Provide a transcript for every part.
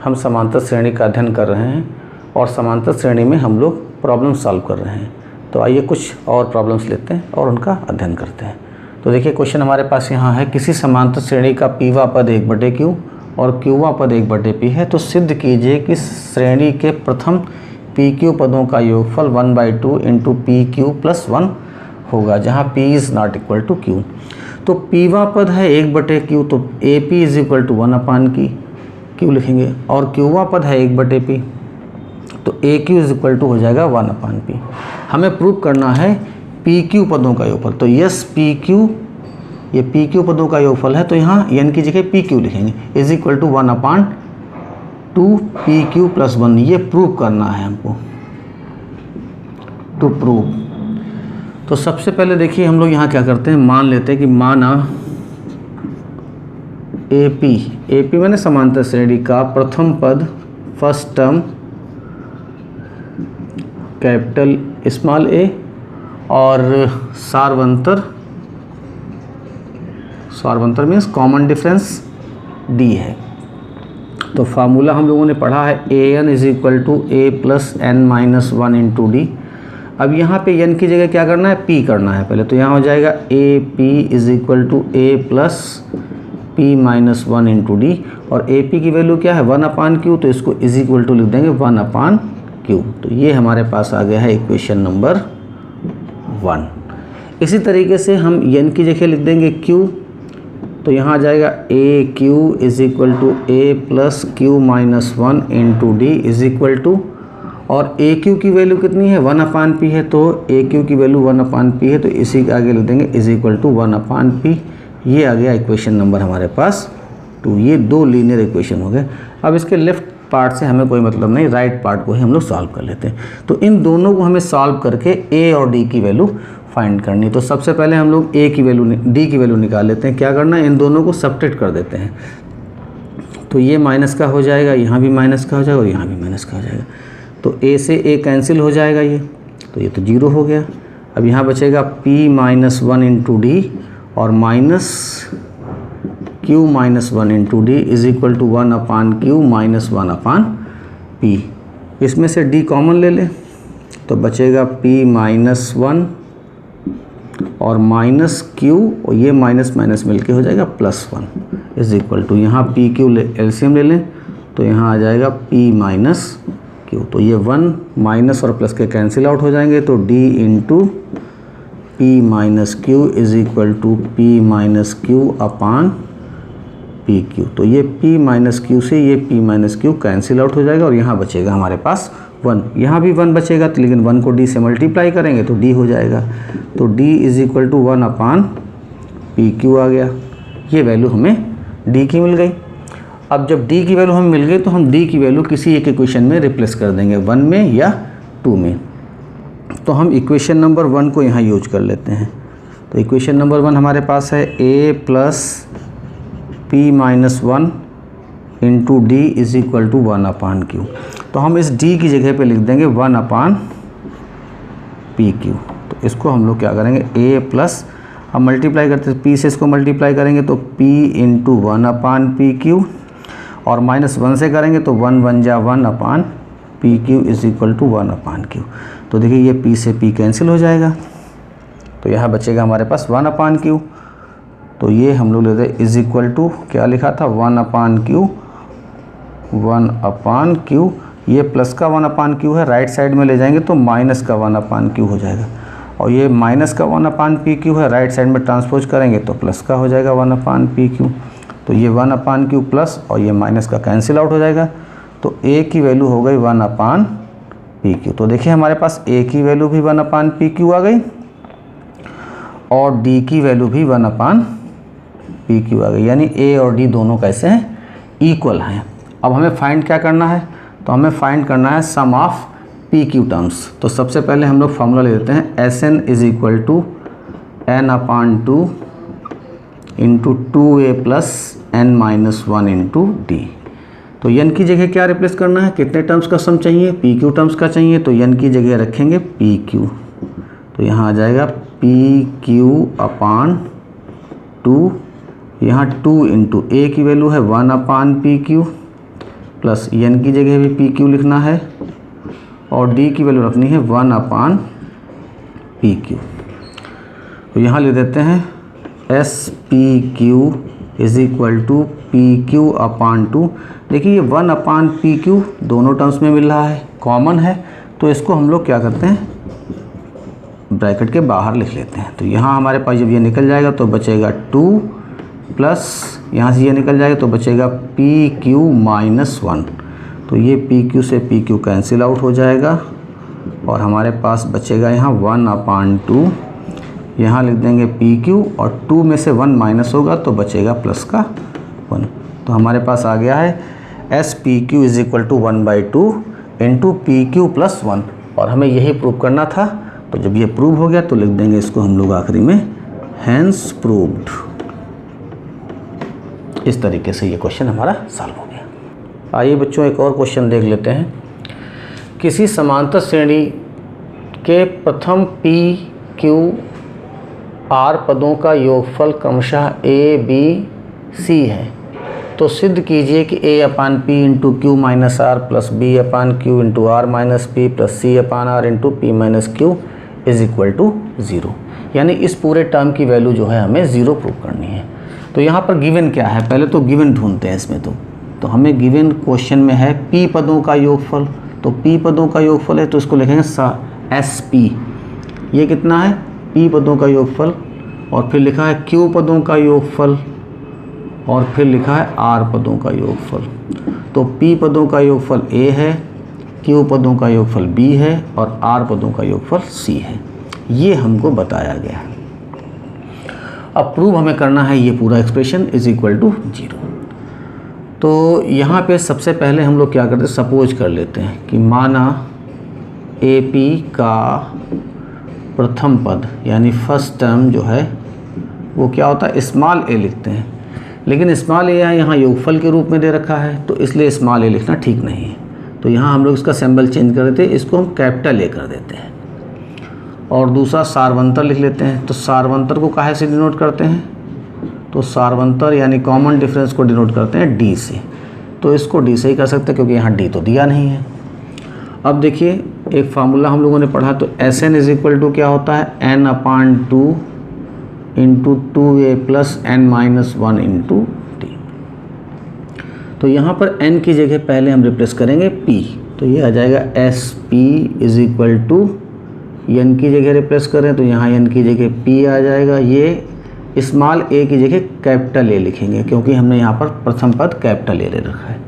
हम समांतर श्रेणी का अध्ययन कर रहे हैं और समांतर श्रेणी में हम लोग प्रॉब्लम सॉल्व कर रहे हैं। तो आइए कुछ और प्रॉब्लम्स लेते हैं और उनका अध्ययन करते हैं। तो देखिए क्वेश्चन हमारे पास यहाँ है, किसी समांतर श्रेणी का पीवा पद 1/q और क्यूवा पद 1/p है तो सिद्ध कीजिए कि श्रेणी के प्रथम pq पदों का योगफल 1/2 इंटू pq प्लस 1 होगा, जहाँ p is not equal to q। तो पीवा पद है 1/q, तो AP is equal to 1/q लिखेंगे, और क्यूवा पद है 1/p, तो AQ इज इक्वल टू हो जाएगा 1/p। हमें प्रूव करना है PQ पदों का योगफल, तो यस PQ, ये PQ पदों का योगफल है, तो यहाँ n की जगह PQ लिखेंगे, is equal to 1/2 PQ plus 1। ये प्रूव करना है हमको, टू प्रूव। तो सबसे पहले देखिए हम लोग यहाँ क्या करते हैं, मान लेते हैं कि माना AP मैंने समांतर श्रेणी का प्रथम पद first term capital small a और सारवंतर मीन्स कॉमन डिफरेंस D है। तो फार्मूला हम लोगों ने पढ़ा है an is equal to a plus n-1 into D. अब यहाँ पे n की जगह क्या करना है, p करना है पहले, तो यहाँ हो जाएगा AP is equal to a plus p-1 into D, और AP की वैल्यू क्या है 1/q, तो इसको इज इक्वल टू लिख देंगे 1/q। तो ये हमारे पास आ गया है इक्वेशन नंबर 1। इसी तरीके से हम n की जगह लिख देंगे q, तो यहाँ आ जाएगा AQ is equal to a plus q-1 into D is equal to, और AQ की वैल्यू कितनी है 1/p है, तो AQ की वैल्यू 1/p है, तो इसी के आगे लिख देंगे इज इक्वल टू 1/p। ये आ गया इक्वेशन नंबर हमारे पास 2। ये दो लीनियर इक्वेशन हो गए। अब इसके लेफ्ट पार्ट से हमें कोई मतलब नहीं, राइट पार्ट को ही हम लोग सॉल्व कर लेते हैं। तो इन दोनों को हमें सॉल्व करके A और D की वैल्यू फाइंड करनी। तो सबसे पहले हम लोग D की वैल्यू निकाल लेते हैं। क्या करना है, इन दोनों को सब्ट्रैक्ट कर देते हैं। तो ये माइनस का हो जाएगा, यहाँ भी माइनस का हो जाएगा और यहाँ भी माइनस का हो जाएगा। तो A से A कैंसिल हो जाएगा, ये तो 0 हो गया। अब यहाँ बचेगा p-1 इंटू डी और minus q-1 into D is equal to 1/q minus 1/p। इसमें से d कॉमन ले लें, तो बचेगा p-1 और माइनस q, और ये माइनस माइनस मिलके हो जाएगा +1 इज इक्वल टू, यहाँ pq एलसीएम ले लें, तो यहाँ आ जाएगा p-q। तो ये 1 माइनस और प्लस के कैंसिल आउट हो जाएंगे, तो d into p-q is equal to p-q/pq। तो ये p-q से ये p-q कैंसिल आउट हो जाएगा, और यहाँ बचेगा हमारे पास 1। यहाँ भी 1 बचेगा, तो लेकिन 1 को d से मल्टीप्लाई करेंगे तो d हो जाएगा। तो d is equal to 1/pq आ गया। ये वैल्यू हमें d की मिल गई। अब जब d की वैल्यू हमें मिल गई तो हम d की वैल्यू किसी एक इक्वेशन में रिप्लेस कर देंगे, 1 में या 2 में। तो हम इक्वेशन नंबर 1 को यहाँ यूज कर लेते हैं। तो इक्वेशन नंबर 1 हमारे पास है a plus p-1 into D is equal to 1/q। तो हम इस d की जगह पे लिख देंगे 1/pq। तो इसको हम लोग क्या करेंगे, a प्लस, अब मल्टीप्लाई करते हैं, p से इसको मल्टीप्लाई करेंगे तो p इंटू 1/pq, और -1 से करेंगे तो 1 1 जा 1/pq is equal to 1/q। तो देखिए ये p से p कैंसिल हो जाएगा, तो यहाँ बचेगा हमारे पास 1/q। तो ये हम लोग लेते हैं इज इक्वल टू, क्या लिखा था 1/q। ये प्लस का 1/q है, राइट साइड में ले जाएंगे तो माइनस का 1/q हो जाएगा, और ये माइनस का 1/pq है, राइट साइड में ट्रांसपोज करेंगे तो प्लस का हो जाएगा 1/pq। तो ये 1/q प्लस और ये माइनस का कैंसिल आउट हो जाएगा, तो a की वैल्यू हो गई 1/pq। तो देखिए हमारे पास a की वैल्यू भी 1/pq आ गई और d की वैल्यू भी 1/pq आ गई, यानी a और d दोनों कैसे हैं, इक्वल हैं। अब हमें फाइंड क्या करना है, तो हमें फाइंड करना है सम ऑफ pq टर्म्स। तो सबसे पहले हम लोग फार्मूला ले लेते हैं, Sn is equal to n/2 into 2a plus n-1 into d. तो n की जगह क्या रिप्लेस करना है, कितने टर्म्स का सम चाहिए, pq टर्म्स का चाहिए, तो n की जगह रखेंगे pq। तो यहाँ आ जाएगा pq/2, यहाँ 2 इंटू a की वैल्यू है 1/pq प्लस एन की जगह भी पी क्यू लिखना है और डी की वैल्यू रखनी है 1/पी क्यू। तो यहाँ लिख देते हैं S P Q is equal to P Q upon 2। देखिए ये 1/पी क्यू दोनों टर्म्स में मिल रहा है, कॉमन है, तो इसको हम लोग क्या करते हैं ब्रैकेट के बाहर लिख लेते हैं। तो यहाँ हमारे पास जब ये निकल जाएगा तो बचेगा 2 प्लस यहाँ से ये निकल जाएगा तो बचेगा पी क्यू -1। तो ये पी क्यू से पी क्यू कैंसिल आउट हो जाएगा और हमारे पास बचेगा यहाँ 1/2। यहाँ लिख देंगे पी क्यू और 2 में से 1 माइनस होगा तो बचेगा प्लस का 1। तो हमारे पास आ गया है S P Q is equal to 1/2 into P Q plus 1। और हमें यही प्रूव करना था। तो जब ये प्रूव हो गया तो लिख देंगे इसको हम लोग आखिरी में हैंस प्रूव्ड। इस तरीके से ये क्वेश्चन हमारा सॉल्व हो गया। आइए बच्चों एक और क्वेश्चन देख लेते हैं। किसी समांतर श्रेणी के प्रथम पी क्यू आर पदों का योगफल क्रमशः ए बी सी है, तो सिद्ध कीजिए कि A/P into Q minus R plus B/Q into R minus P plus C/R into P minus Q is equal to 0। यानी इस पूरे टर्म की वैल्यू जो है हमें 0 प्रूव करनी है। तो यहाँ पर गिवन क्या है, पहले तो गिवन ढूंढते हैं इसमें। तो हमें गिवन क्वेश्चन में है P पदों का योगफल। तो P पदों का योगफल है तो इसको लिखेंगे SP। ये कितना है P पदों का योगफल, और फिर लिखा है Q पदों का योगफल, और फिर लिखा है R पदों का योगफल। तो P पदों का योगफल A है, Q पदों का योगफल B है और R पदों का योगफल C है। ये हमको बताया गया है। अब प्रूव हमें करना है ये पूरा एक्सप्रेशन इज इक्वल टू 0। तो यहाँ पे सबसे पहले हम लोग क्या करते हैं, सपोज कर लेते हैं कि माना AP का प्रथम पद यानी फर्स्ट टर्म जो है वो क्या होता है, स्मॉल a लिखते हैं। लेकिन स्मॉल ए यहाँ योगफल के रूप में दे रखा है तो इसलिए स्मॉल ए लिखना ठीक नहीं है। तो यहाँ हम लोग इसका सिंबल चेंज कर देते हैं, इसको हम कैपिटल ए कर देते हैं। और दूसरा सार्वंतर लिख लेते हैं। तो सार्वंतर को काहे से डिनोट करते हैं, तो सार्वंतर यानी कॉमन डिफरेंस को डिनोट करते हैं डी से। तो इसको डी से ही कर सकते हैं क्योंकि यहाँ डी तो दिया नहीं है। अब देखिए एक फार्मूला हम लोगों ने पढ़ा, तो S N is equal to क्या होता है, n/2 into 2a plus n-1 into T. तो यहाँ पर n की जगह पहले हम रिप्लेस करेंगे p। तो ये आ जाएगा S P is equal to n की जगह रिप्लेस करें तो यहाँ n की जगह p आ जाएगा। ये स्मॉल a की जगह कैपिटल A लिखेंगे क्योंकि हमने यहाँ पर प्रथम पद कैपिटल A ले रखा है।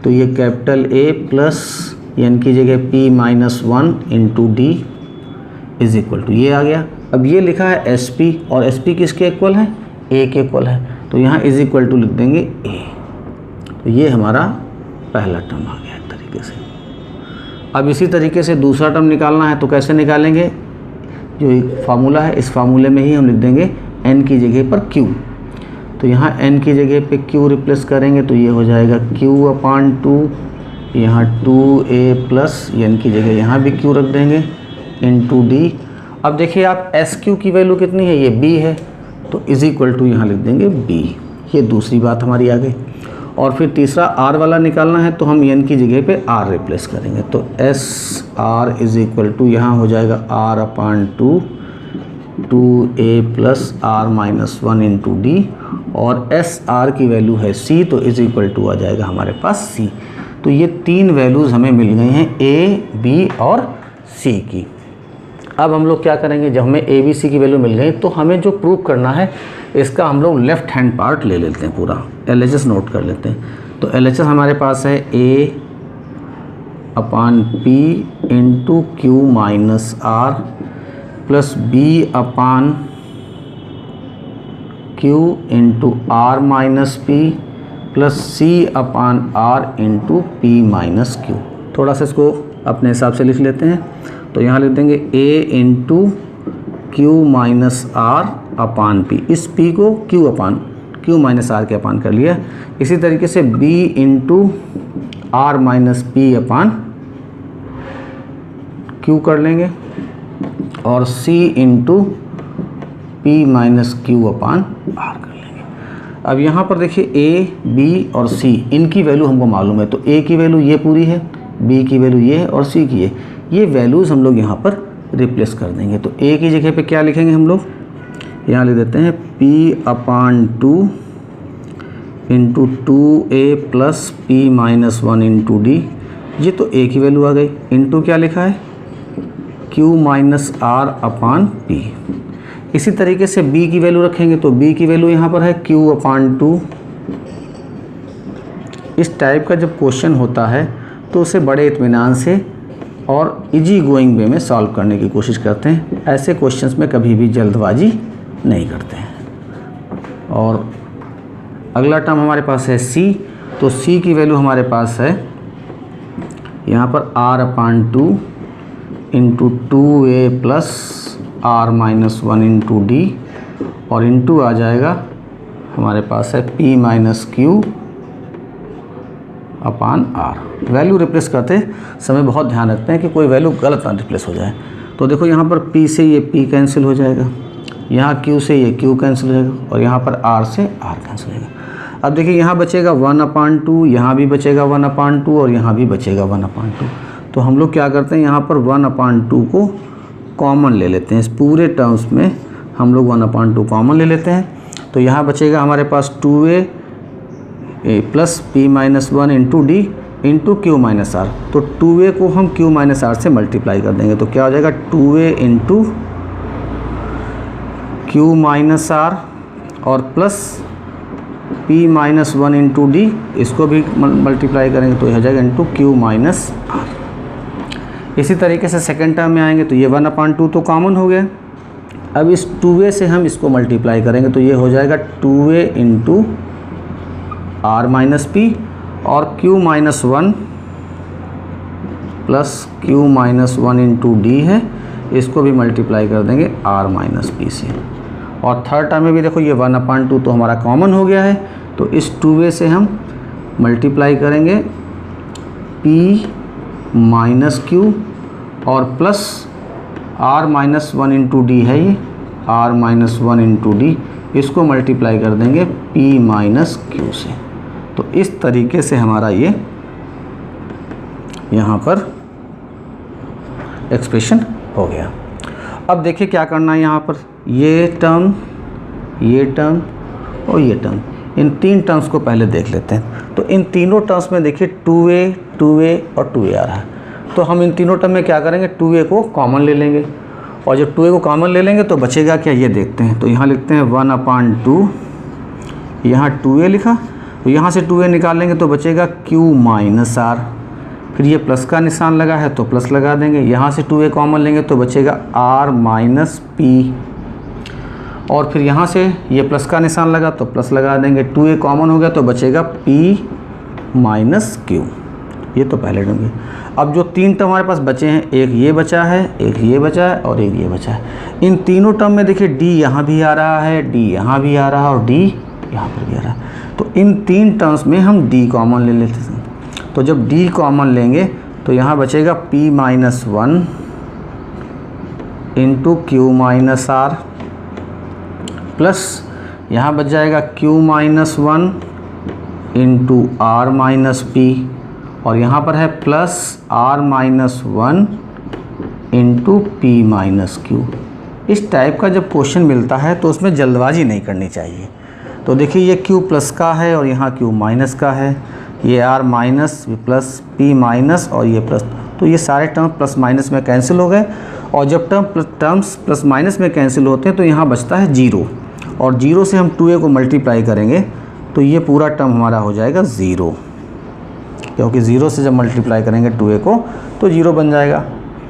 तो ये कैपिटल A प्लस n की जगह p-1 into D is equal to, ये आ गया। अब ये लिखा है SP और SP किसके इक्वल है, A के इक्वल है। तो यहाँ इज इक्वल टू लिख देंगे A। तो ये हमारा पहला टर्म आ गया एक तरीके से। अब इसी तरीके से दूसरा टर्म निकालना है तो कैसे निकालेंगे, जो एक फार्मूला है इस फार्मूले में ही हम लिख देंगे n की जगह पर q। तो यहाँ n की जगह पे q रिप्लेस करेंगे तो ये हो जाएगा q/2, यहाँ 2a प्लस n की जगह यहाँ भी q रख देंगे इंटू डी। अब देखिए आप SQ की वैल्यू कितनी है, ये B है, तो इज इक्वल टू यहाँ लिख देंगे B। ये दूसरी बात हमारी आ गई। और फिर तीसरा R वाला निकालना है तो हम n की जगह पे R रिप्लेस करेंगे। तो SR इज इक्वल टू यहाँ हो जाएगा R/2 2a plus R-1 into D. और SR की वैल्यू है C, तो इज इक्वल टू आ जाएगा हमारे पास C। तो ये तीन वैल्यूज़ हमें मिल गई हैं A, B और C की। अब हम लोग क्या करेंगे, जब हमें A, B, C की वैल्यू मिल गई तो हमें जो प्रूव करना है इसका हम लोग लेफ़्ट हैंड पार्ट ले लेते हैं, पूरा LHS नोट कर लेते हैं। तो LHS हमारे पास है A/P into Q minus R plus B/Q into R minus P plus C/R into P minus Q। थोड़ा सा इसको अपने हिसाब से लिख लेते हैं। तो यहाँ लिख देंगे A into Q minus R upon P। इस P को Q माइनस आर के अपान कर लिया। इसी तरीके से B into R minus P upon Q कर लेंगे और C into P minus Q upon R कर लेंगे। अब यहाँ पर देखिए ए, बी और सी इनकी वैल्यू हमको मालूम है, तो ए की वैल्यू ये पूरी है, बी की वैल्यू ये है और सी की है। ये वैल्यूज़ हम लोग यहाँ पर रिप्लेस कर देंगे। तो ए की जगह पे क्या लिखेंगे हम लोग, यहाँ लिख देते हैं P/2 into 2a plus P-1 into D. ये तो ए की वैल्यू आ गई, इंटू क्या लिखा है Q-R/P। इसी तरीके से b की वैल्यू रखेंगे, तो b की वैल्यू यहाँ पर है Q/2। इस टाइप का जब क्वेश्चन होता है तो उसे बड़े इत्मीनान से और इजी गोइंग वे में सॉल्व करने की कोशिश करते हैं। ऐसे क्वेश्चंस में कभी भी जल्दबाजी नहीं करते हैं। और अगला टर्म हमारे पास है c, तो c की वैल्यू हमारे पास है यहाँ पर R/2 into 2a plus R-1 into D, और इंटू आ जाएगा हमारे पास है P-Q/R। वैल्यू रिप्लेस करते समय बहुत ध्यान रखते हैं कि कोई वैल्यू गलत ना रिप्लेस हो जाए। तो देखो यहाँ पर P से ये P कैंसिल हो जाएगा, यहाँ Q से ये Q कैंसिल हो जाएगा और यहाँ पर R से R कैंसिल हो जाएगा। अब देखिए यहाँ बचेगा 1/2, यहाँ भी बचेगा 1/2 और यहाँ भी बचेगा 1/2। तो हम लोग क्या करते हैं, यहाँ पर 1/2 को कॉमन ले लेते हैं। इस पूरे टर्म्स में हम लोग 1/2 कॉमन ले लेते हैं। तो यहाँ बचेगा हमारे पास 2a plus P-1 into D into Q-R। तो 2a को हम Q-R से मल्टीप्लाई कर देंगे, तो क्या हो जाएगा 2a इंटू Q-R और प्लस P-1 इंटू डी, इसको भी मल्टीप्लाई करेंगे तो यह हो जाएगा इंटू Q-R। इसी तरीके से सेकेंड टर्म में आएंगे तो ये 1/2 तो कॉमन हो गया। अब इस 2a से हम इसको मल्टीप्लाई करेंगे तो ये हो जाएगा 2a इंटू R-P और Q-1 plus Q-1 into D है, इसको भी मल्टीप्लाई कर देंगे R-P से। और थर्ड टर्म में भी देखो ये 1/2 तो हमारा कॉमन हो गया है, तो इस 2a से हम मल्टीप्लाई करेंगे P-Q और प्लस R-1 इंटू डी है, ये R-1 इंटू डी, इसको मल्टीप्लाई कर देंगे P-Q से। तो इस तरीके से हमारा ये यहाँ पर एक्सप्रेशन हो गया। अब देखिए क्या करना है, यहाँ पर ये टर्म और ये टर्म, इन तीन टर्म्स को पहले देख लेते हैं। तो इन तीनों टर्म्स में देखिए 2a और 2a आ रहा है, तो हम इन तीनों टर्म में क्या करेंगे, 2a को कॉमन ले लेंगे, और जब 2a को कॉमन ले लेंगे तो बचेगा क्या, ये देखते हैं। तो यहाँ लिखते हैं 1/2, यहाँ 2a लिखा, तो यहाँ से 2a निकाल लेंगे तो बचेगा Q-R। फिर ये प्लस का निशान लगा है तो प्लस लगा देंगे, यहाँ से 2a कॉमन लेंगे तो बचेगा R-P, और फिर यहाँ से ये प्लस का निशान लगा तो प्लस लगा देंगे, 2a कॉमन हो गया तो बचेगा P-Q। ये तो पहले टर्म। अब जो तीन टर्म हमारे पास बचे हैं, एक ये बचा है, एक ये बचा है और एक ये बचा है। इन तीनों टर्म में देखिए d यहाँ भी आ रहा है, d यहाँ भी आ रहा है और d यहाँ पर भी आ रहा है। तो इन तीन टर्म्स में हम d कॉमन ले लेते हैं। तो जब d कॉमन लेंगे तो यहाँ बचेगा P-1 इंटू Q-R प्लस यहाँ बच जाएगा Q-1 इंटू R-P, और यहाँ पर है प्लस R-1 इंटू P-Q। इस टाइप का जब क्वेश्चन मिलता है तो उसमें जल्दबाजी नहीं करनी चाहिए। तो देखिए ये Q प्लस का है और यहाँ Q माइनस का है, ये R minus plus P minus और ये प्लस, तो ये सारे टर्म प्लस माइनस में कैंसिल हो गए। और जब टर्म्स प्लस माइनस में कैंसिल होते हैं तो यहाँ बचता है 0, और 0 से हम 2a को मल्टीप्लाई करेंगे तो ये पूरा टर्म हमारा हो जाएगा 0, क्योंकि 0 से जब मल्टीप्लाई करेंगे 2a को तो 0 बन जाएगा।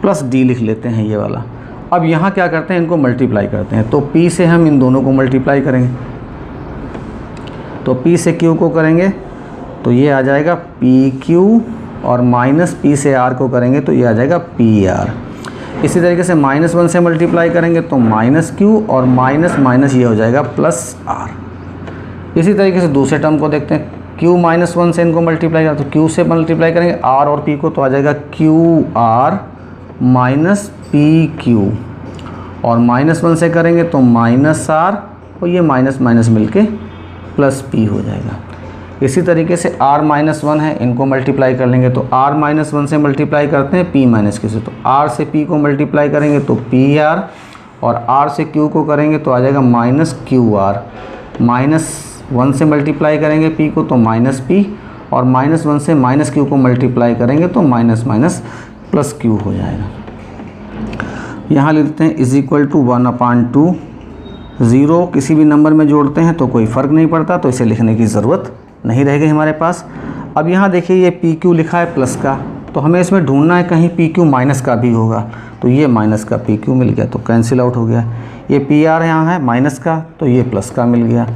प्लस d लिख लेते हैं ये वाला। अब यहाँ क्या करते हैं, इनको मल्टीप्लाई करते हैं। तो p से हम इन दोनों को मल्टीप्लाई करेंगे, तो p से q को करेंगे तो ये आ जाएगा PQ, और माइनस p से r को करेंगे तो ये आ जाएगा PR। इसी तरीके से -1 से मल्टीप्लाई करेंगे तो -Q, और माइनस माइनस ये हो जाएगा प्लस R। इसी तरीके से दूसरे टर्म को देखते हैं, Q-1 से इनको मल्टीप्लाई करें तो Q से मल्टीप्लाई करेंगे R और P को, तो आ जाएगा QR माइनस PQ, और -1 से करेंगे तो -R, और ये माइनस माइनस मिलके प्लस p हो जाएगा। इसी तरीके से r-1 है, इनको मल्टीप्लाई कर लेंगे तो r-1 से मल्टीप्लाई करते हैं p माइनस q से, तो r से p को मल्टीप्लाई करेंगे तो pr, और r से q को करेंगे तो आ जाएगा माइनस QR। -1 से मल्टीप्लाई करेंगे p को तो माइनस p, और -1 से माइनस q को मल्टीप्लाई करेंगे तो माइनस माइनस प्लस q हो जाएगा। यहाँ लिखते हैं इज इक्वल टू 1/2। 0 किसी भी नंबर में जोड़ते हैं तो कोई फ़र्क नहीं पड़ता, तो इसे लिखने की ज़रूरत नहीं रहेगी हमारे पास। अब यहाँ देखिए ये PQ लिखा है प्लस का, तो हमें इसमें ढूंढना है कहीं PQ माइनस का भी होगा, तो ये माइनस का PQ मिल गया तो कैंसिल आउट हो गया। ये PR यहाँ है माइनस का, तो ये प्लस का मिल गया,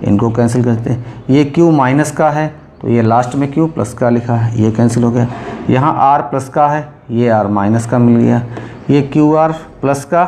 इनको कैंसिल करते हैं। ये Q माइनस का है, तो ये लास्ट में Q प्लस का लिखा है, ये कैंसिल हो गया। यहाँ R प्लस का है, ये R माइनस का मिल गया। ये QR प्लस का,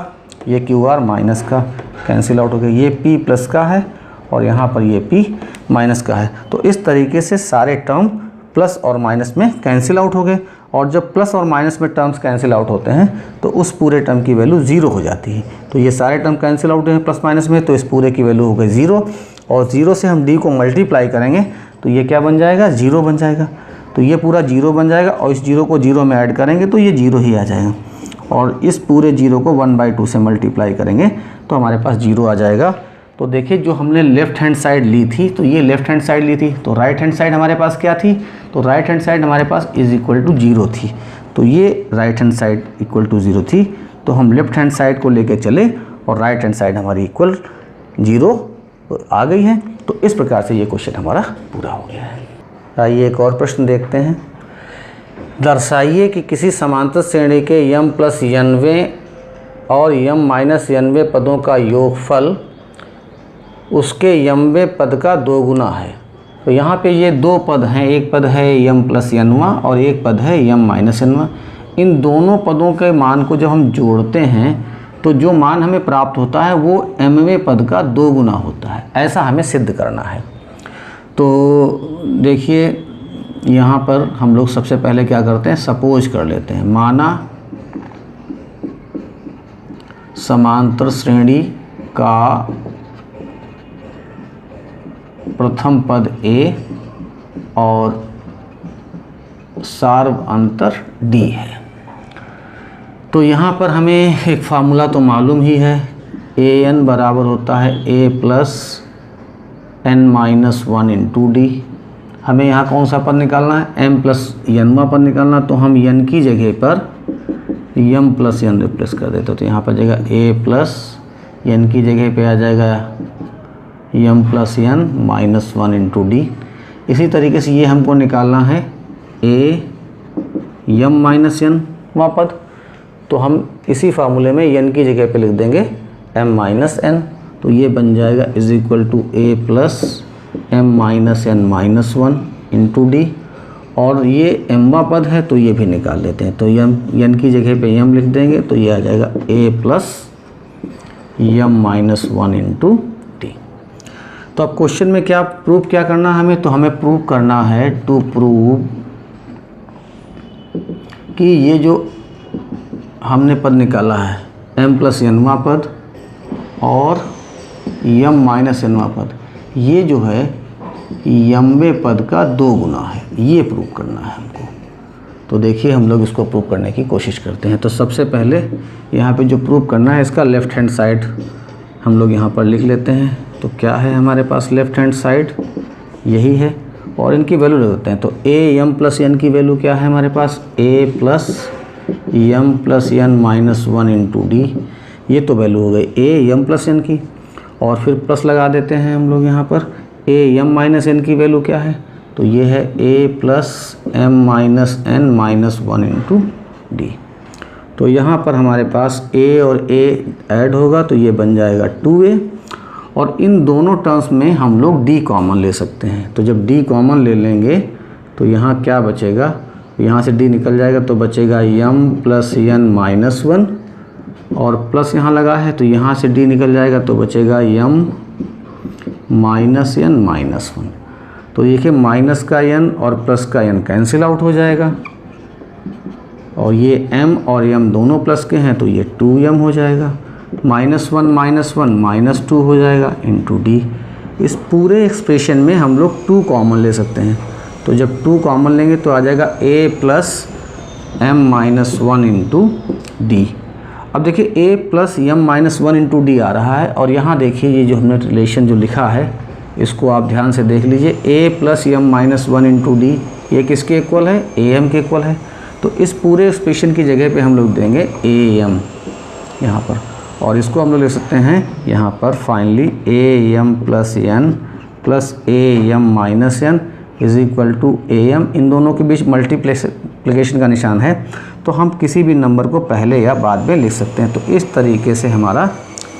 ये QR माइनस का, कैंसिल आउट हो गया। ये P प्लस का है और यहाँ पर ये P माइनस का है। तो इस तरीके से सारे टर्म प्लस और माइनस में कैंसिल आउट हो गए, और जब प्लस और माइनस में टर्म्स कैंसिल आउट होते हैं तो उस पूरे टर्म की वैल्यू 0 हो जाती है। तो ये सारे टर्म कैंसिल आउट हैं प्लस माइनस में, तो इस पूरे की वैल्यू हो गई 0, और 0 से हम d को मल्टीप्लाई करेंगे तो ये क्या बन जाएगा, 0 बन जाएगा। तो ये पूरा 0 बन जाएगा, और इस 0 को 0 में ऐड करेंगे तो ये 0 ही आ जाएगा, और इस पूरे 0 को 1/2 से मल्टीप्लाई करेंगे तो हमारे पास 0 आ जाएगा। तो देखिए जो हमने लेफ़्ट हैंड साइड ली थी, तो ये लेफ़्ट हैंड साइड ली थी, तो राइट हैंड साइड हमारे पास क्या थी, तो राइट हैंड साइड हमारे पास इज़ इक्वल टू 0 थी। तो ये right hand side equal to 0 थी, तो हम लेफ़्ट हैंड साइड को लेके चले और राइट हैंड साइड हमारी इक्वल 0 आ गई है। तो इस प्रकार से ये क्वेश्चन हमारा पूरा हो गया है। आइए एक और प्रश्न देखते हैं। दर्शाइए कि किसी समांतर श्रेणी के m प्लस nवें और m माइनस nवें पदों का योगफल उसके mवें पद का 2 गुना है। तो यहाँ पे ये 2 पद हैं, एक पद है m प्लस nवां और एक पद है m माइनस nवां। इन दोनों पदों के मान को जब हम जोड़ते हैं तो जो मान हमें प्राप्त होता है वो mवें पद का 2 गुना होता है, ऐसा हमें सिद्ध करना है। तो देखिए यहाँ पर हम लोग सबसे पहले क्या करते हैं, सपोज कर लेते हैं, माना समांतर श्रेणी का प्रथम पद A और सार्व अंतर D है। तो यहाँ पर हमें एक फार्मूला तो मालूम ही है, an बराबर होता है a plus n-1 into D. हमें यहाँ कौन सा पद निकालना है, m प्लस nवां पद निकालना, तो हम n की जगह पर m प्लस n रिप्लेस कर देते, तो यहाँ पर जाएगा a प्लस n की जगह पे आ जाएगा m plus n-1 into D. इसी तरीके से ये हमको निकालना है a m माइनस n वां पद, तो हम इसी फार्मूले में n की जगह पे लिख देंगे m माइनस n, तो ये बन जाएगा is equal to a plus m minus n-1 into D. और ये mवां पद है तो ये भी निकाल लेते हैं, तो n की जगह पे m लिख देंगे तो ये आ जाएगा a plus m-1 into d. तो अब क्वेश्चन में क्या प्रूव क्या करना है हमें, तो हमें प्रूव करना है टू प्रूव कि ये जो हमने पद निकाला है m प्लस nवां पद और m माइनस nवां पद, ये जो है mवें पद का 2 गुना है, ये प्रूव करना है हमको। तो देखिए हम लोग इसको प्रूव करने की कोशिश करते हैं। तो सबसे पहले यहाँ पे जो प्रूव करना है इसका लेफ़्ट हैंड साइड हम लोग यहाँ पर लिख लेते हैं। तो क्या है हमारे पास लेफ़्ट हैंड साइड, यही है, और इनकी वैल्यू लिख देते हैं। तो a m प्लस n की वैल्यू क्या है हमारे पास, a plus m plus n-1 into D, ये तो वैल्यू हो गई a m प्लस n की, और फिर प्लस लगा देते हैं हम लोग यहाँ पर a m माइनस n की वैल्यू क्या है, तो ये है a plus m minus n-1 into d. तो यहाँ पर हमारे पास a और a ऐड होगा तो ये बन जाएगा 2a, और इन दोनों टर्म्स में हम लोग d कॉमन ले सकते हैं। तो जब d कॉमन ले लेंगे तो यहाँ क्या बचेगा, यहाँ से d निकल जाएगा तो बचेगा m प्लस n-1, और प्लस यहाँ लगा है तो यहाँ से d निकल जाएगा तो बचेगा m माइनस n-1। तो देखिए माइनस का n और प्लस का n कैंसिल आउट हो जाएगा, और ये m और m दोनों प्लस के हैं तो ये 2m हो जाएगा, -1 -1 -2 हो जाएगा इंटू डी। इस पूरे एक्सप्रेशन में हम लोग 2 कॉमन ले सकते हैं। तो जब 2 कॉमन लेंगे तो आ जाएगा a plus m minus 1 into D. अब देखिए a plus m minus 1 into D आ रहा है, और यहाँ देखिए ये जो हमने रिलेशन जो लिखा है इसको आप ध्यान से देख लीजिए। a plus m minus 1 into D ये किसके इक्वल है? am के इक्वल है। तो इस पूरे एक्सप्रेशन की जगह पे हम लोग देंगे am यहाँ पर, और इसको हम लोग लिख सकते हैं यहाँ पर finally am plus n plus am minus n is equal to am। इन दोनों के बीच मल्टीप्लिकेशन का निशान है, तो हम किसी भी नंबर को पहले या बाद में लिख सकते हैं। तो इस तरीके से हमारा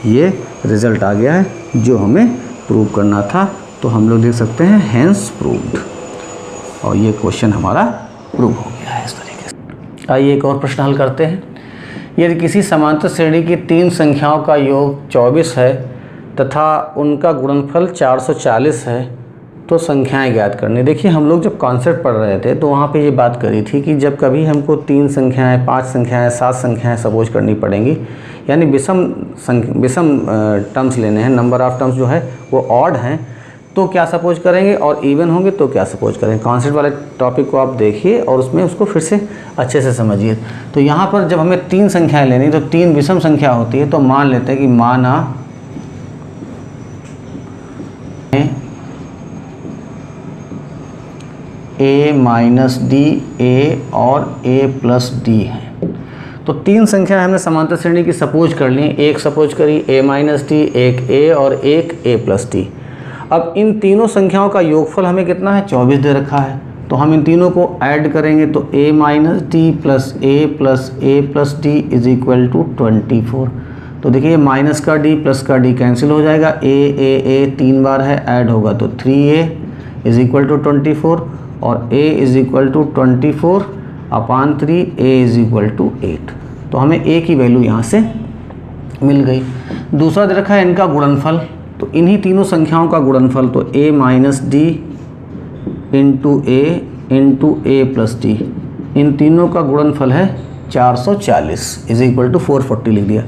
ये रिज़ल्ट आ गया है जो हमें प्रूव करना था। तो हम लोग लिख सकते हैं हेंस प्रूव्ड, और ये क्वेश्चन हमारा प्रूव हो गया है इस तरीके से। आइए एक और प्रश्न हल करते हैं। यदि किसी समांतर श्रेणी की 3 संख्याओं का योग 24 है तथा उनका गुणनफल 440 है तो संख्याएं ज्ञात करनी। देखिए हम लोग जब कॉन्सेप्ट पढ़ रहे थे तो वहाँ पे ये बात करी थी कि जब कभी हमको 3 संख्याएं, 5 संख्याएं, 7 संख्याएं सपोज करनी पड़ेंगी, यानी विषम टर्म्स लेने हैं, नंबर ऑफ टर्म्स जो है वो ऑड हैं, तो क्या सपोज करेंगे, और इवन होंगे तो क्या सपोज करेंगे। कॉन्सेप्ट वाले टॉपिक को आप देखिए और उसमें उसको फिर से अच्छे से समझिए। तो यहाँ पर जब हमें 3 संख्याएँ लेनी तो 3 विषम संख्या होती है, तो मान लेते हैं कि माना a माइनस डी, a और a प्लस डी है। तो 3 संख्या हमने समांतर श्रेणी की सपोज कर ली। एक सपोज करी a माइनस डी, एक a और एक a प्लस डी। अब इन तीनों संख्याओं का योगफल हमें कितना है? 24 दे रखा है। तो हम इन तीनों को ऐड करेंगे तो a minus D plus a plus D is equal to 24। तो देखिए माइनस का d प्लस का d कैंसिल हो जाएगा, a 3 बार है, ऐड होगा तो 3a इज इक्वल टू 24, और a is equal to 24 upon 3, a is equal to 8। तो हमें a की वैल्यू यहाँ से मिल गई। दूसरा दे रखा है इनका गुणनफल, तो इन्हीं तीनों संख्याओं का गुणनफल, तो a minus D into a plus D, इन तीनों का गुणनफल है 440 इज इक्वल टू 440 लिख दिया।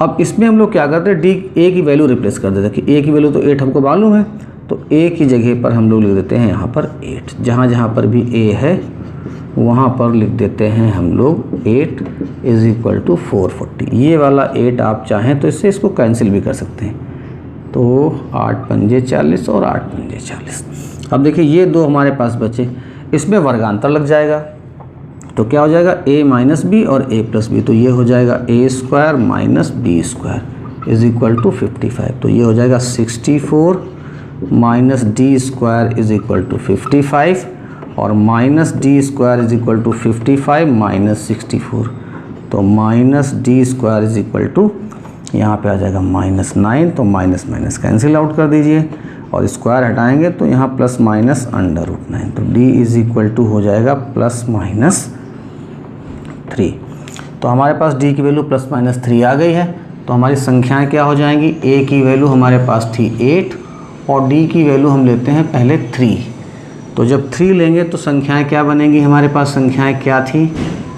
अब इसमें हम लोग क्या करते हैं, a की वैल्यू रिप्लेस कर देते हैं कि a की वैल्यू तो 8 हमको मालूम है, तो a की जगह पर हम लोग लिख देते हैं यहाँ पर 8। जहाँ जहाँ पर भी a है वहाँ पर लिख देते हैं हम लोग 8 इज इक्वल टू 440। ये वाला 8 आप चाहें तो इससे इसको कैंसिल भी कर सकते हैं। तो 8 पंजे 40 और 8 पंजे 40। अब देखिए ये 2 हमारे पास बचे, इसमें वर्गांतर लग जाएगा, तो क्या हो जाएगा a माइनस बी और a प्लस बी। तो ये हो जाएगा a square minus B square is equal to 55। तो ये हो जाएगा 64 minus D square is equal to 55, और minus D square is equal to 55 minus 64। तो minus D square is equal to यहाँ पे आ जाएगा -9। तो माइनस माइनस कैंसिल आउट कर दीजिए, और स्क्वायर हटाएंगे तो यहाँ प्लस माइनस √9। तो d इज इक्वल टू हो जाएगा प्लस माइनस 3। तो हमारे पास d की वैल्यू प्लस माइनस 3 आ गई है। तो हमारी संख्याएं क्या हो जाएंगी, a की वैल्यू हमारे पास थी 8 और d की वैल्यू हम लेते हैं पहले 3। तो जब 3 लेंगे तो संख्याएं क्या बनेंगी, हमारे पास संख्याएं क्या थी,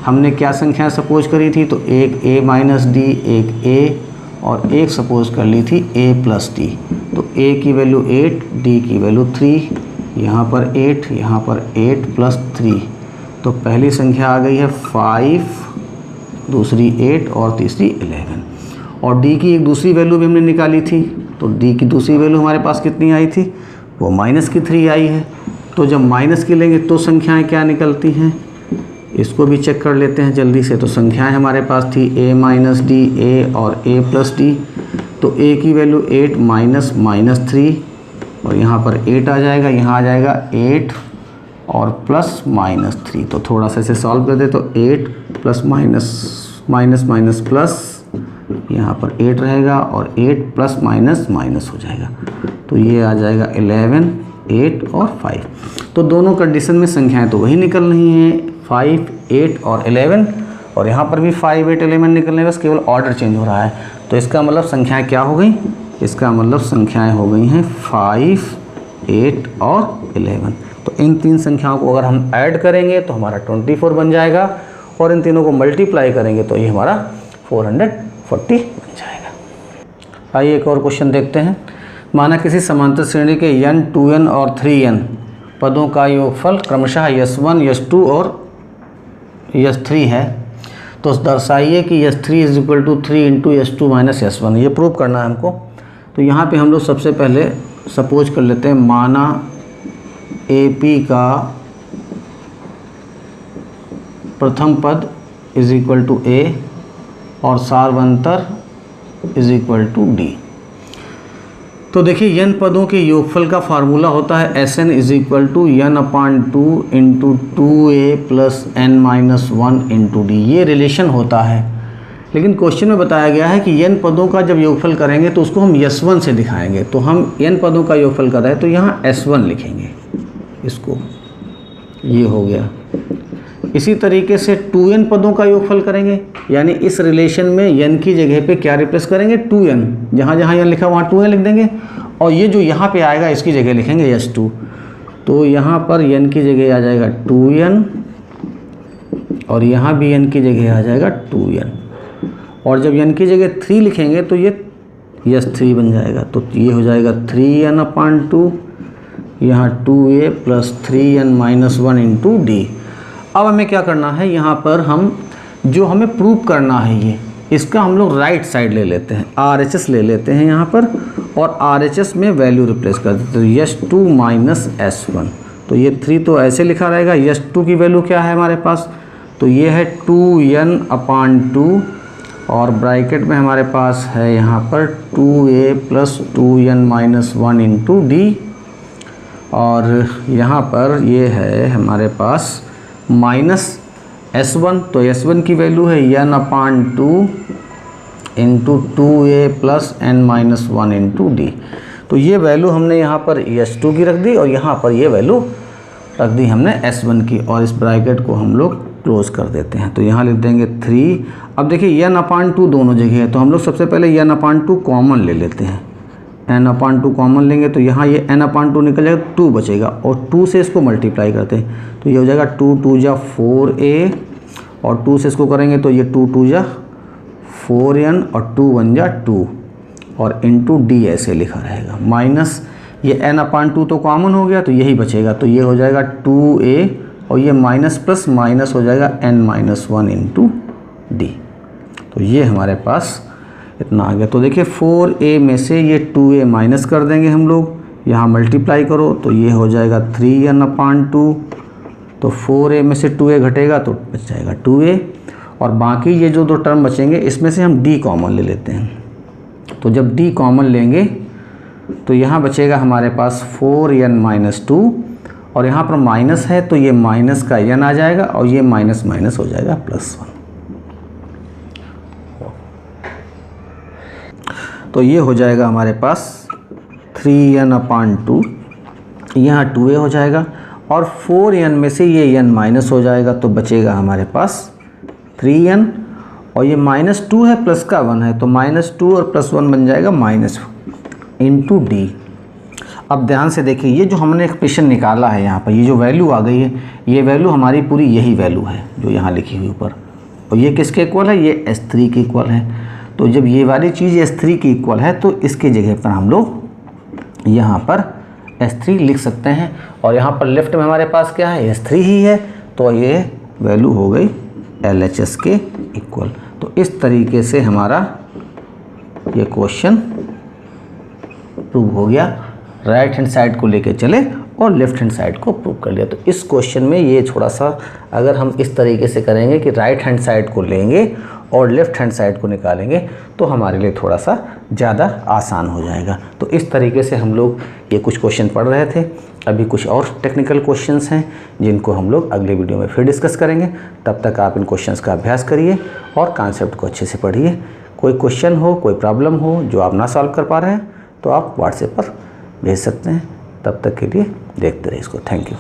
हमने क्या संख्याएं सपोज करी थी, तो एक a माइनस डी, एक a और एक सपोज कर ली थी a प्लस डी। तो a की वैल्यू 8, d की वैल्यू 3, यहाँ पर 8, यहाँ पर 8 प्लस 3। तो पहली संख्या आ गई है 5, दूसरी 8 और तीसरी 11। और d की एक दूसरी वैल्यू भी हमने निकाली थी, तो d की दूसरी वैल्यू हमारे पास कितनी आई थी, वो माइनस की 3 आई है। तो जब माइनस की लेंगे तो संख्याएं क्या निकलती हैं, इसको भी चेक कर लेते हैं जल्दी से। तो संख्याएं हमारे पास थी a माइनस डी, a और a प्लस डी। तो a की वैल्यू 8 माइनस माइनस 3, और यहाँ पर 8 आ जाएगा, यहाँ आ जाएगा 8 और प्लस माइनस 3। तो थोड़ा सा इसे सॉल्व कर दे तो 8 plus minus minus minus plus, यहाँ पर 8 रहेगा और 8 प्लस माइनस माइनस हो जाएगा। तो ये आ जाएगा 11, 8 और 5। तो दोनों कंडीशन में संख्याएं तो वही निकल रही हैं, 5, 8 और 11, और यहाँ पर भी 5, 8, 11 निकलने, बस केवल ऑर्डर चेंज हो रहा है। तो इसका मतलब संख्याएं क्या हो गई, इसका मतलब संख्याएं हो गई हैं 5, 8 और 11। तो इन 3 संख्याओं को अगर हम ऐड करेंगे तो हमारा 24 बन जाएगा, और इन तीनों को मल्टीप्लाई करेंगे तो ये हमारा 440 बन जाएगा। आइए एक और क्वेश्चन देखते हैं। माना किसी समांतर श्रेणी के n 2n और 3n पदों का योगफल क्रमशः s1 s2 और s3 है, तो दर्शाइए कि s3 = 3 into s2 minus s1। ये प्रूव करना है हमको। तो यहाँ पे हम लोग सबसे पहले सपोज कर लेते हैं, माना AP का प्रथम पद = A और सार्वंतर = D। तो देखिए n पदों के योगफल का फार्मूला होता है Sn = n/2 into 2a plus n-1 into d। ये रिलेशन होता है, लेकिन क्वेश्चन में बताया गया है कि n पदों का जब योगफल करेंगे तो उसको हम s1 से दिखाएंगे। तो हम n पदों का योगफल कर रहे हैं तो यहाँ s1 लिखेंगे इसको, ये हो गया। इसी तरीके से 2n पदों का योगफल करेंगे, यानी इस रिलेशन में n की जगह पे क्या रिप्लेस करेंगे, 2n। जहाँ जहाँ n लिखा वहाँ 2n लिख देंगे, और ये जो यहाँ पे आएगा इसकी जगह लिखेंगे s2। तो यहाँ पर n की जगह आ जाएगा 2n और यहाँ भी n की जगह आ जाएगा 2n, और जब n की जगह 3 लिखेंगे तो ये s3 बन जाएगा। तो ये हो जाएगा 3n/2, यहाँ 2a plus 3n-1 into d। अब हमें क्या करना है, यहाँ पर हम जो हमें प्रूव करना है ये, इसका हम लोग राइट साइड ले लेते हैं, RHS ले लेते हैं यहाँ पर, और RHS में वैल्यू रिप्लेस कर देते हैं, s2 माइनस s1। तो ये 3 तो ऐसे लिखा रहेगा, s2 की वैल्यू क्या है हमारे पास, तो ये है 2n/2 और ब्रैकेट में हमारे पास है यहाँ पर 2a plus 2n-1 into d, और यहाँ पर ये है हमारे पास माइनस s1। तो s1 की वैल्यू है n/2 into 2a plus n-1 into d। तो ये वैल्यू हमने यहाँ पर s2 की रख दी और यहाँ पर ये वैल्यू रख दी हमने s1 की, और इस ब्रैकेट को हम लोग क्लोज कर देते हैं। तो यहाँ लिख देंगे 3। अब देखिए n/2 दोनों जगह है, तो हम लोग सबसे पहले n/2 कॉमन ले लेते हैं। n/2 कॉमन लेंगे तो यहाँ ये n/2 निकल जाएगा, 2 बचेगा, और 2 से इसको मल्टीप्लाई करते हैं तो ये हो जाएगा 2 2 जा 4a, और 2 से इसको करेंगे तो ये 2 2 जा 4n और 2 1 जा 2, और इंटू d ऐसे लिखा रहेगा, माइनस ये n/2 तो कॉमन हो गया तो यही बचेगा, तो ये हो जाएगा 2a, और ये माइनस प्लस माइनस हो जाएगा n-1 इंटू d। तो ये हमारे पास इतना आ गया। तो देखिए 4a में से ये 2a माइनस कर देंगे हम लोग, यहाँ मल्टीप्लाई करो तो ये हो जाएगा 3n/2। तो 4a में से 2a घटेगा तो बच जाएगा 2a, और बाकी ये जो 2 टर्म बचेंगे इसमें से हम d कॉमन ले लेते हैं। तो जब d कॉमन लेंगे तो यहाँ बचेगा हमारे पास 4n-2, और यहाँ पर माइनस है तो ये माइनस का n आ जाएगा, और ये माइनस माइनस हो जाएगा +1। तो ये हो जाएगा हमारे पास 3n/2, यहाँ 2a हो जाएगा, और 4n में से ये n माइनस हो जाएगा तो बचेगा हमारे पास 3n, और ये -2 है प्लस का 1 है तो -2 और +1 बन जाएगा -1 इंटू d। अब ध्यान से देखिए, ये जो हमने एक्सप्रेशन निकाला है यहाँ पर, ये जो वैल्यू आ गई है, ये वैल्यू हमारी पूरी यही वैल्यू है जो यहाँ लिखी हुई ऊपर, और ये किसके इक्वल है, ये s3 के इक्वल है। तो जब ये वाली चीज़ s3 की इक्वल है तो इसके जगह पर हम लोग यहाँ पर s3 लिख सकते हैं, और यहाँ पर लेफ्ट में हमारे पास क्या है, s3 ही है, तो ये वैल्यू हो गई LHS के इक्वल। तो इस तरीके से हमारा ये क्वेश्चन प्रूव हो गया, राइट हैंड साइड को लेके चले और लेफ्ट हैंड साइड को प्रूव कर लिया। तो इस क्वेश्चन में ये थोड़ा सा अगर हम इस तरीके से करेंगे कि राइट हैंड साइड को लेंगे और लेफ्ट हैंड साइड को निकालेंगे तो हमारे लिए थोड़ा सा ज़्यादा आसान हो जाएगा। तो इस तरीके से हम लोग ये कुछ क्वेश्चन पढ़ रहे थे। अभी कुछ और टेक्निकल क्वेश्चंस हैं जिनको हम लोग अगले वीडियो में फिर डिस्कस करेंगे। तब तक आप इन क्वेश्चंस का अभ्यास करिए और कॉन्सेप्ट को अच्छे से पढ़िए। कोई क्वेश्चन हो, कोई प्रॉब्लम हो जो आप ना सॉल्व कर पा रहे हैं तो आप व्हाट्सएप पर भेज सकते हैं। तब तक के लिए देखते रहिए इसको। Thank you.